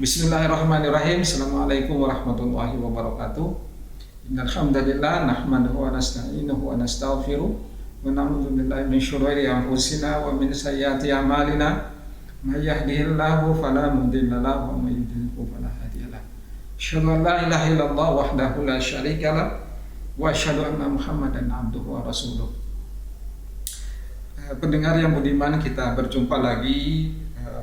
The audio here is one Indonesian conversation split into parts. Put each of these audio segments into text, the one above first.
Bismillahirrahmanirrahim. Assalamualaikum warahmatullahi wabarakatuh. Innal hamdalillah nahmaduhu wa nasta'inuhu wa nastaghfiruh wa na'udzu billahi min syururi anfusina wa min sayyiati a'malina. May yahdihillahu fala mudilla lahu wa may yudlilhu fala hadiya lahu. Asyhadu an la ilaha illallah wahdahu la syarika lah wa asyhadu anna Muhammadan abduhu wa rasuluh. Pendengar yang budiman, kita berjumpa lagi.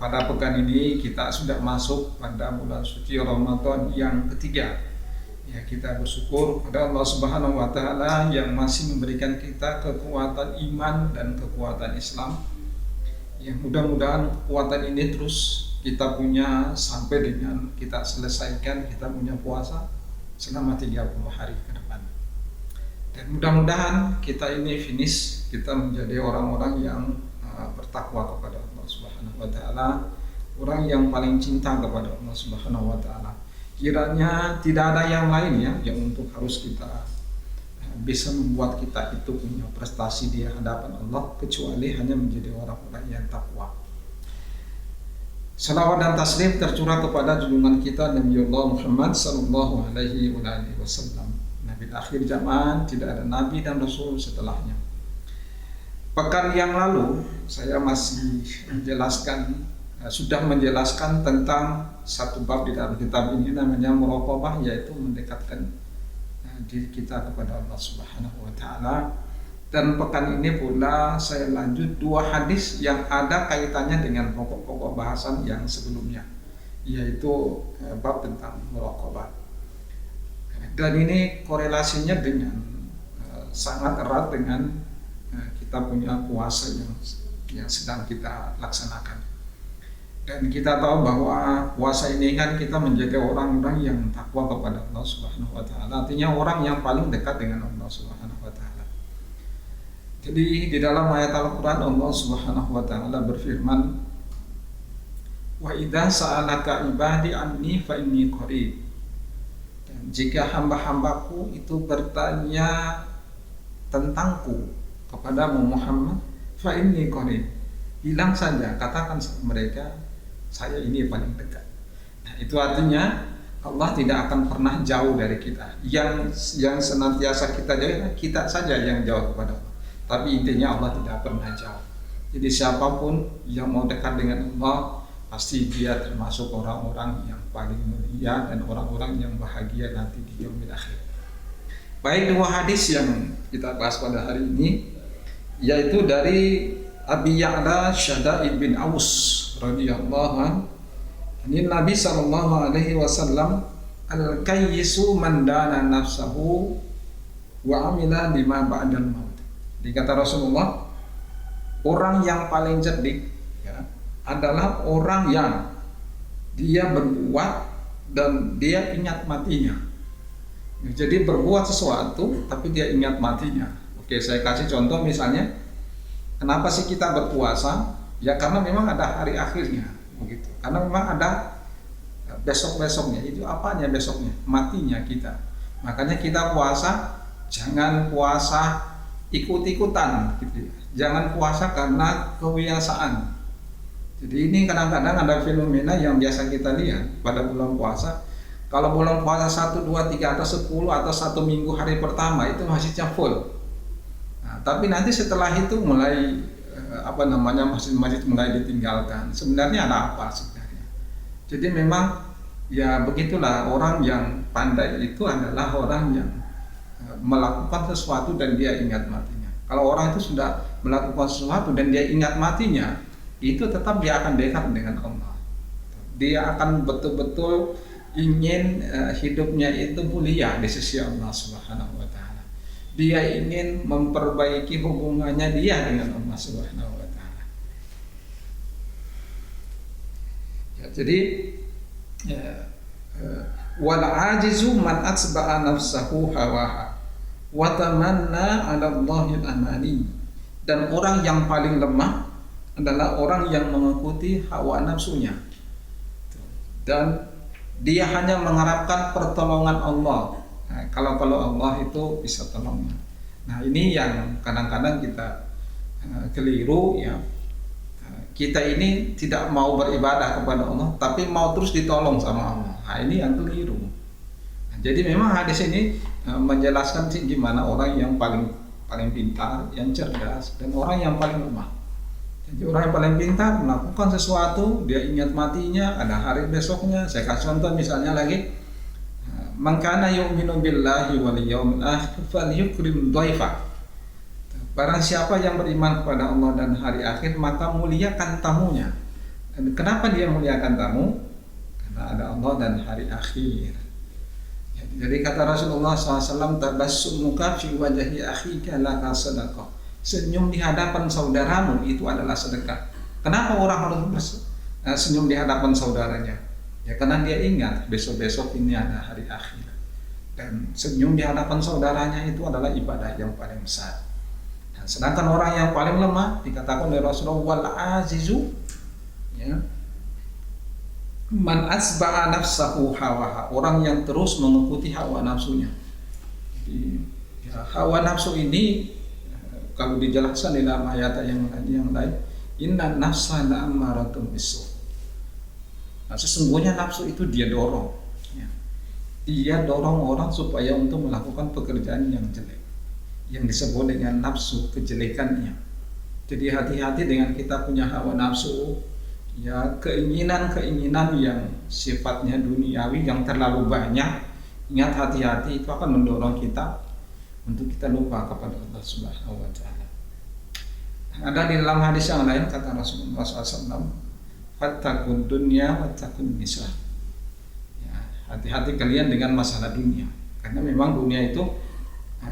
Pada pekan ini kita sudah masuk pada bulan suci Ramadan yang ketiga. Ya, kita bersyukur pada Allah Subhanahu wa taala yang masih memberikan kita kekuatan iman dan kekuatan Islam. Yang mudah-mudahan kekuatan ini terus kita punya sampai dengan kita selesaikan kita punya puasa selama 30 hari ke depan. Dan mudah-mudahan kita ini finish, kita menjadi orang-orang yang bertakwa kepada Allah Subhanahu wa taala, orang yang paling cinta kepada Allah Subhanahu wa taala. Kiranya tidak ada yang lain yang untuk harus kita bisa membuat kita itu punya prestasi di hadapan Allah kecuali hanya menjadi orang-orang yang takwa. Salawat dan taslim tercurah kepada junjungan kita Nabi Allah Muhammad sallallahu alaihi wasallam. Nabi akhir zaman, tidak ada nabi dan rasul setelahnya. Pekan yang lalu saya masih sudah menjelaskan tentang satu bab di dalam kitab ini, namanya muraqabah, yaitu mendekatkan diri kita kepada Allah Subhanahu wa taala. Dan pekan ini pula saya lanjut dua hadis yang ada kaitannya dengan pokok-pokok bahasan yang sebelumnya, yaitu bab tentang muraqabah. Dan ini korelasinya dengan sangat erat dengan kita punya puasa yang sedang kita laksanakan. Dan kita tahu bahwa puasa ini kan kita menjadi orang-orang yang takwa kepada Allah Subhanahu wa taala, artinya orang yang paling dekat dengan Allah Subhanahu wa taala. Jadi di dalam ayat Al-Qur'an Allah Subhanahu wa taala berfirman, "Wa idza sa'alaka ibadi anni fa inni qarib." Dan jika hamba-hambaku itu bertanya tentangku kepada Muhammad, fa inni qarib, bilang saja, katakan mereka, saya ini paling dekat. Nah, itu artinya Allah tidak akan pernah jauh dari kita. Yang senantiasa kita jauh, kita saja yang jauh kepada Allah. Tapi intinya Allah tidak pernah jauh. Jadi siapapun yang mau dekat dengan Allah, pasti dia termasuk orang-orang yang paling mulia dan orang-orang yang bahagia nanti di yaumil akhir. Baik, dua hadis yang kita bahas pada hari ini, yaitu dari Abi Ya'la Syada'id bin Aus radhiyallahu anhu. Ini Nabi sallallahu alaihi wasallam, al-kayyisu man dana nafsahu wa amila lima ba'dal maut. Dikata Rasulullah, orang yang paling cerdik adalah orang yang dia berbuat dan dia ingat matinya. Jadi berbuat sesuatu tapi dia ingat matinya. Oke, saya kasih contoh misalnya, kenapa sih kita berpuasa? Ya karena memang ada hari akhirnya, begitu. Karena memang ada besok-besoknya. Itu apanya besoknya? Matinya kita. Makanya kita puasa, jangan puasa ikut-ikutan, gitu. Jangan puasa karena kebiasaan. Jadi ini kadang-kadang ada fenomena yang biasa kita lihat pada bulan puasa. Kalau bulan puasa 1, 2, 3 atau 10 atau 1 minggu hari pertama itu masjidnya full. Tapi nanti setelah itu mulai masjid-masjid mulai ditinggalkan. Sebenarnya ada apa sebenarnya? Jadi memang ya begitulah, orang yang pandai itu adalah orang yang melakukan sesuatu dan dia ingat matinya. Kalau orang itu sudah melakukan sesuatu dan dia ingat matinya, itu tetap dia akan dekat dengan Allah. Dia akan betul-betul ingin hidupnya itu mulia di sisi Allah Subhanahu wa taala. Dia ingin memperbaiki hubungannya dia dengan Allah Subhanahu wa taala. Ya, jadi wal ajizu man atsba'a nafsahu hawaha wa tamanna 'ala Allahil amani. Dan orang yang paling lemah adalah orang yang mengikuti hawa nafsunya. Dan dia hanya mengharapkan pertolongan Allah. Nah, kalau Allah itu bisa tolongnya. Nah, ini yang kadang-kadang kita keliru ya. kita ini tidak mau beribadah kepada Allah, tapi mau terus ditolong sama Allah. Nah, ini yang keliru. Nah, jadi memang hadis ini menjelaskan sih gimana orang yang paling pintar, yang cerdas, dan orang yang paling lemah. Jadi orang yang paling pintar melakukan sesuatu, dia ingat matinya, ada hari besoknya. Saya kasih contoh misalnya lagi, man kana yu'minu billahi wal yawmil akhir falyukrim dhaifa. Barang siapa yang beriman kepada Allah dan hari akhir, maka muliakan tamunya. Dan kenapa dia muliakan tamu? Karena ada Allah dan hari akhir. Jadi kata Rasulullah SAW, tabassumuka fi wajhi akhika laka sadaqah. Senyum di hadapan saudaramu itu adalah sedekah. Kenapa orang harus senyum di hadapan saudaranya? Ya karena dia ingat besok-besok ini ada hari akhir. Dan senyum di hadapan saudaranya itu adalah ibadah yang paling besar. Sedangkan orang yang paling lemah dikatakan oleh Rasulullah wal azizu, ya, man asba'a nafsahu hawaha, orang yang terus mengikuti hawa nafsunya. Jadi, ya, hawa nafsu ini kalau dijelaskan di dalam ayat yang lain, inna nafsa la'ammaratun bisu. Nah, sesungguhnya nafsu itu dia dorong, ya. Dia dorong orang supaya untuk melakukan pekerjaan yang jelek, yang disebut dengan nafsu kejelekannya. Jadi hati-hati dengan kita punya hawa nafsu, ya, keinginan yang sifatnya duniawi yang terlalu banyak. Ingat, hati-hati, itu akan mendorong kita untuk kita lupa kepada Allah Subhanahu wa taala. Ada di dalam hadis yang lain kata Rasulullah SAW, fattaqud dunya wattaqun nisa. Ya, hati-hati kalian dengan masalah dunia, karena memang dunia itu,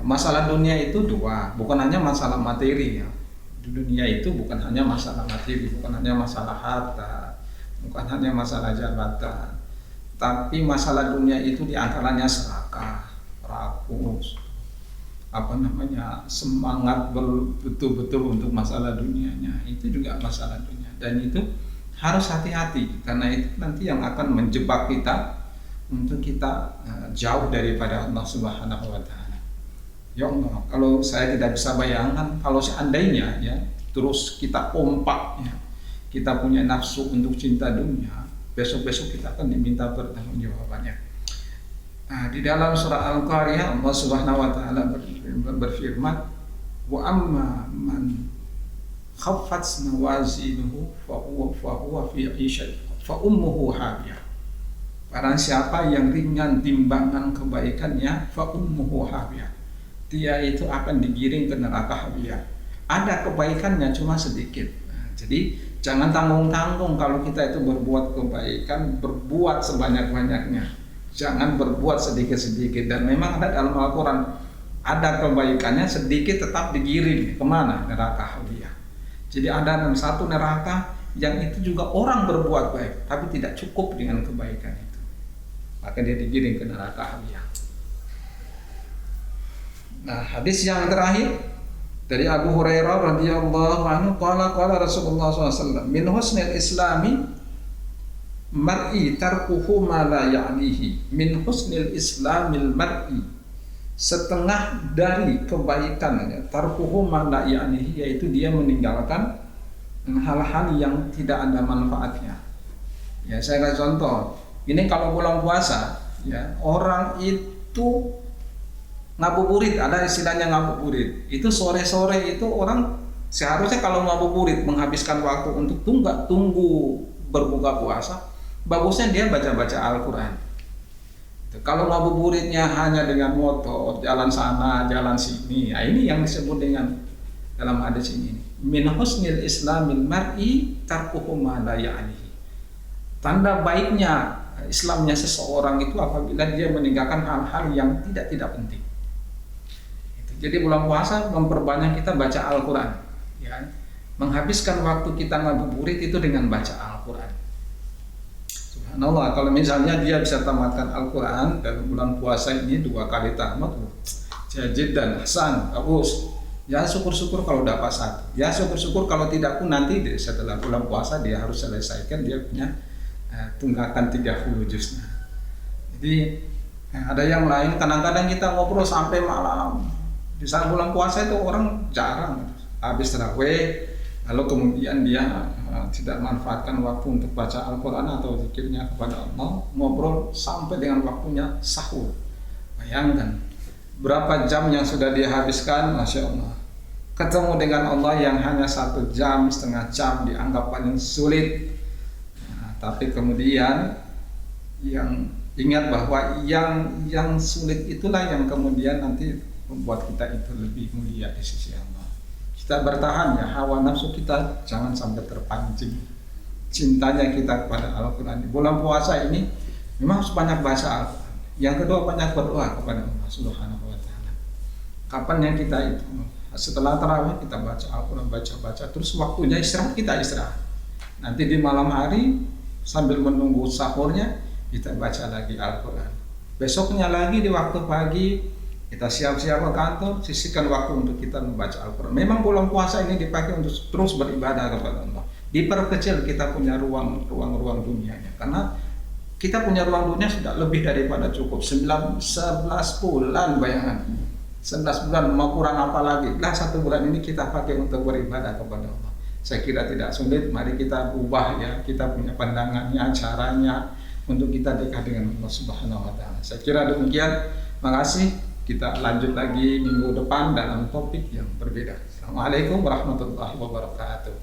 masalah dunia itu dua, bukan hanya masalah materi, ya. Di dunia itu bukan hanya masalah materi, bukan hanya masalah harta, bukan hanya masalah jabatan, tapi masalah dunia itu diantaranya serakah, rakus, semangat betul-betul untuk masalah dunianya, itu juga masalah dunia. Dan itu harus hati-hati, karena itu nanti yang akan menjebak kita untuk kita jauh daripada Allah Subhanahu wa taala. Ya Allah, kalau saya tidak bisa bayangkan kalau seandainya, ya, terus kita kompak, ya, kita punya nafsu untuk cinta dunia, besok-besok kita akan diminta pertanggungjawabannya. Nah, di dalam surah Al-Qariyah Allah Subhanahu wa taala berfirman, wa amma man khaffat mawazinuhu fa huwa fi 'ishatin fa ummuhu hawiyah. Barang siapa yang ringan timbangan kebaikannya, fa ummuhu hawiyah, dia itu akan digiring ke neraka hawiyah. Ada kebaikannya cuma sedikit. Nah, jadi jangan tanggung-tanggung kalau kita itu berbuat kebaikan, berbuat sebanyak-banyaknya. Jangan berbuat sedikit-sedikit. Dan memang ada dalam Al-Quran, ada kebaikannya sedikit tetap digiring kemana? Neraka hawiyah. Jadi ada satu neraka yang itu juga orang berbuat baik, tapi tidak cukup dengan kebaikan itu, maka dia digiring ke neraka hawiyah. Nah, hadis yang terakhir dari Abu Hurairah radhiyallahu anhu, qala Rasulullah SAW, min husnil islami mar'i tarkuhu ma la ya'nihi. Min husnil islamil mar'i, setengah dari kebaikan, ya, tarkuhu ma la ya'nihi, yaitu dia meninggalkan hal-hal yang tidak ada manfaatnya. Ya, saya kasih contoh. Ini kalau bulan puasa, ya, orang itu ngabuburit, ada istilahnya ngabuburit. Itu sore-sore itu orang seharusnya kalau ngabuburit menghabiskan waktu untuk tunggu berbuka puasa, bagusnya dia baca-baca Al-Quran. Kalau ngabuburitnya hanya dengan motor, jalan sana, jalan sini, nah ini yang disebut dengan dalam hadis ini, min husnil islamil mar'i tarkuhu ma la ya'nihi. Tanda baiknya Islamnya seseorang itu apabila dia meninggalkan hal-hal yang tidak penting. Jadi bulan puasa memperbanyak kita baca Al-Quran, ya. Menghabiskan waktu kita ngabuburit itu dengan baca Al-Quran. Subhanallah, kalau misalnya dia bisa tamatkan Al-Quran dalam bulan puasa ini 2 kali tamat, jajid dan hasan, bagus. Ya syukur-syukur kalau dapat 1. Ya syukur-syukur kalau tidak pun nanti setelah bulan puasa dia harus selesaikan dia punya tunggakan 30 juz. Jadi ada yang lain, kadang-kadang kita ngobrol sampai malam. Di saat bulan puasa itu orang jarang habis tarawih, Lalu kemudian dia tidak manfaatkan waktu untuk baca Al-Quran atau zikirnya kepada Allah, ngobrol sampai dengan waktunya sahur. Bayangkan berapa jam yang sudah dia habiskan, Masya Allah. Ketemu dengan Allah yang hanya 1 jam, setengah jam dianggap paling sulit. Tapi kemudian yang ingat bahwa yang sulit itulah yang kemudian nanti membuat kita itu lebih mulia di sisi Allah. Kita bertahan ya, hawa nafsu kita jangan sampai terpancing. Cintanya kita kepada Al-Quran. Di bulan puasa ini memang harus banyak baca Al-Quran. Yang kedua banyak berdoa kepada Allah Subhanahu wa Ta'ala. Kapan yang kita itu setelah tarawih kita baca Al-Quran, baca, terus waktunya istirahat kita istirahat. Nanti di malam hari sambil menunggu sahurnya kita baca lagi Al-Quran. Besoknya lagi di waktu pagi kita siap-siap ke kantor, sisihkan waktu untuk kita membaca Al-Quran. Memang bulan puasa ini dipakai untuk terus beribadah kepada Allah. Diperkecil kita punya ruang dunianya, karena kita punya ruang dunia sudah lebih daripada cukup. 11 bulan, bayangan 11 bulan mau kurang apa lagi. Lah 1 bulan ini kita pakai untuk beribadah kepada Allah. Saya kira tidak sulit. Mari kita ubah ya, kita punya pandangannya, caranya untuk kita dekat dengan Allah Subhanahu wa Ta'ala. Saya kira demikian. Makasih. Kita lanjut lagi minggu depan dalam topik yang berbeda. Assalamualaikum warahmatullahi wabarakatuh.